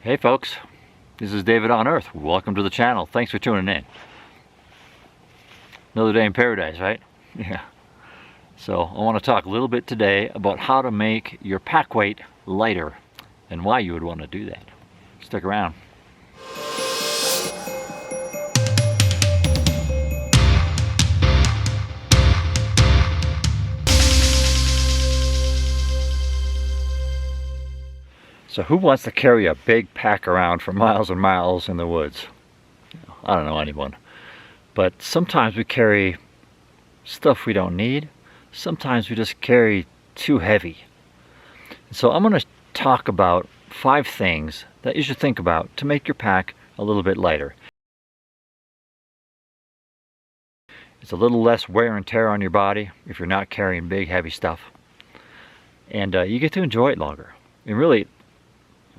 Hey folks, this is David on Earth. Welcome to the channel. Thanks for tuning in. Another day in paradise, right? Yeah. So I want to talk a little bit today about how to make your pack weight lighter and why you would want to do that. Stick around. So who wants to carry a big pack around for miles and miles in the woods? I don't know anyone. But sometimes we carry stuff we don't need. Sometimes we just carry too heavy. So I'm going to talk about 5 things that you should think about to make your pack a little bit lighter. It's a little less wear and tear on your body if you're not carrying big heavy stuff. And you get to enjoy it longer. And really,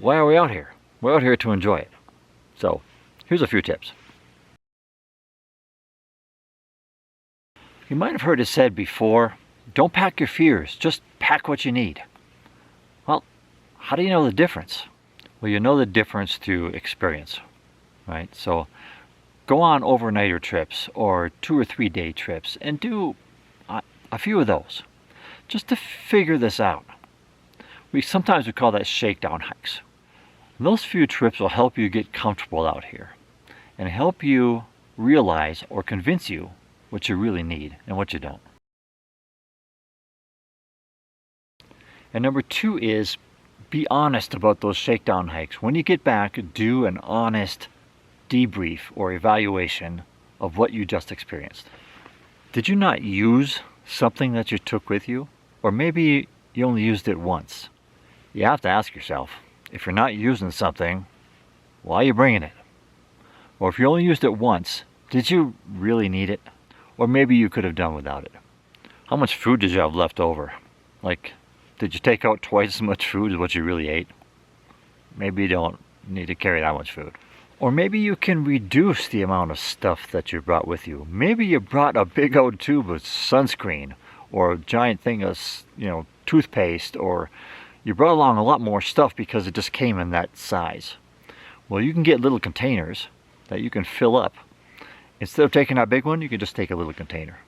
why are we out here? We're out here to enjoy it. So here's a few tips. You might have heard it said before, don't pack your fears, just pack what you need. Well, how do you know the difference? Well, you know the difference through experience, right? So go on overnighter trips or 2 or 3 day trips and do a few of those just to figure this out. Sometimes we call that shakedown hikes. And those few trips will help you get comfortable out here and help you realize or convince you what you really need and what you don't. And number 2 is be honest about those shakedown hikes. When you get back, do an honest debrief or evaluation of what you just experienced. Did you not use something that you took with you? Or maybe you only used it once. You have to ask yourself, if you're not using something, why are you bringing it? Or if you only used it once, did you really need it? Or maybe you could have done without it. How much food did you have left over? Like, did you take out twice as much food as what you really ate? Maybe you don't need to carry that much food. Or maybe you can reduce the amount of stuff that you brought with you. Maybe you brought a big old tube of sunscreen or a giant thing of, toothpaste, or you brought along a lot more stuff because it just came in that size. Well, you can get little containers that you can fill up. Instead of taking that big one, you can just take a little container.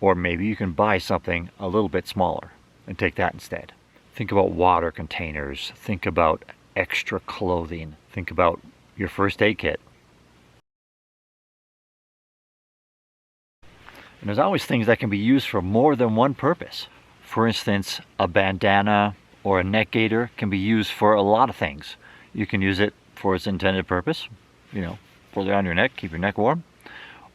Or maybe you can buy something a little bit smaller and take that instead. Think about water containers. Think about extra clothing. Think about your first aid kit. And there's always things that can be used for more than one purpose. For instance, a bandana or a neck gaiter can be used for a lot of things. You can use it for its intended purpose, put it on your neck, keep your neck warm.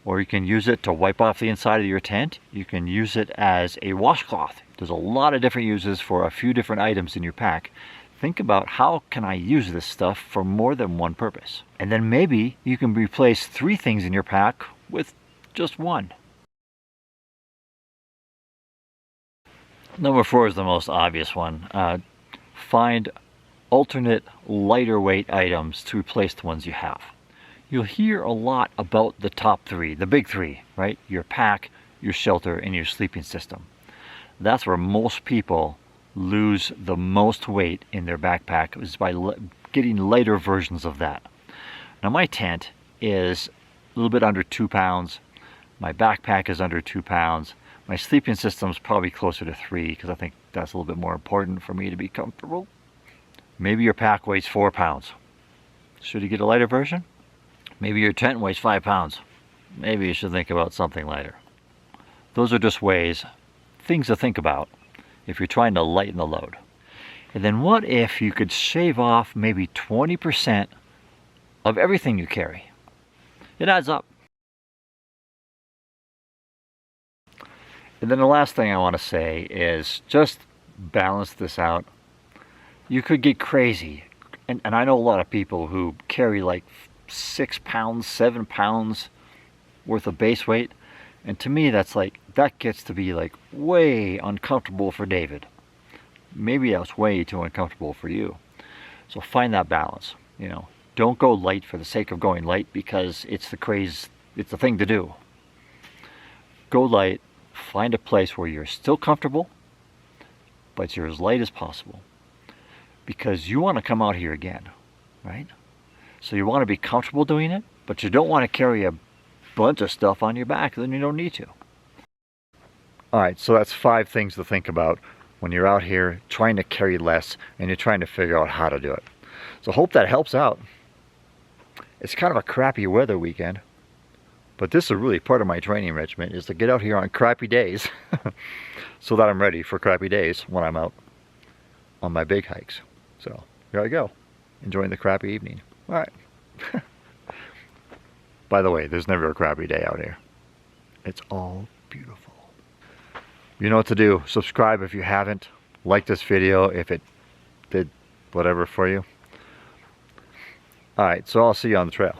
Or you can use it to wipe off the inside of your tent. You can use it as a washcloth. There's a lot of different uses for a few different items in your pack. Think about, how can I use this stuff for more than one purpose? And then maybe you can replace 3 things in your pack with just 1. Number 4 is the most obvious one. Find alternate lighter weight items to replace the ones you have. You'll hear a lot about the top 3, the big 3, right? Your pack, your shelter, and your sleeping system. That's where most people lose the most weight in their backpack, is by getting lighter versions of that. Now my tent is a little bit under 2 pounds. My backpack is under 2 pounds. My sleeping system is probably closer to 3 because I think that's a little bit more important for me to be comfortable. Maybe your pack weighs 4 pounds. Should you get a lighter version? Maybe your tent weighs 5 pounds. Maybe you should think about something lighter. Those are just things to think about if you're trying to lighten the load. And then what if you could shave off maybe 20% of everything you carry? It adds up. And then the last thing I want to say is just balance this out. You could get crazy. And I know a lot of people who carry like 6 pounds, 7 pounds worth of base weight. And to me, that gets to be like way uncomfortable for David. Maybe that's way too uncomfortable for you. So find that balance. Don't go light for the sake of going light because it's the thing to do. Go light, find a place where you're still comfortable, but you're as light as possible. Because you want to come out here again. right? So you want to be comfortable doing it, but you don't want to carry a bunch of stuff on your back, then you don't need to. All right, so that's 5 things to think about when you're out here trying to carry less and you're trying to figure out how to do it. So hope that helps out. It's kind of a crappy weather weekend, but this is really part of my training regimen, is to get out here on crappy days so that I'm ready for crappy days when I'm out on my big hikes. So here I go, enjoying the crappy evening. All right. By the way, there's never a crappy day out here. It's all beautiful. You know what to do. Subscribe if you haven't. Like this video if it did whatever for you. All right, so I'll see you on the trail.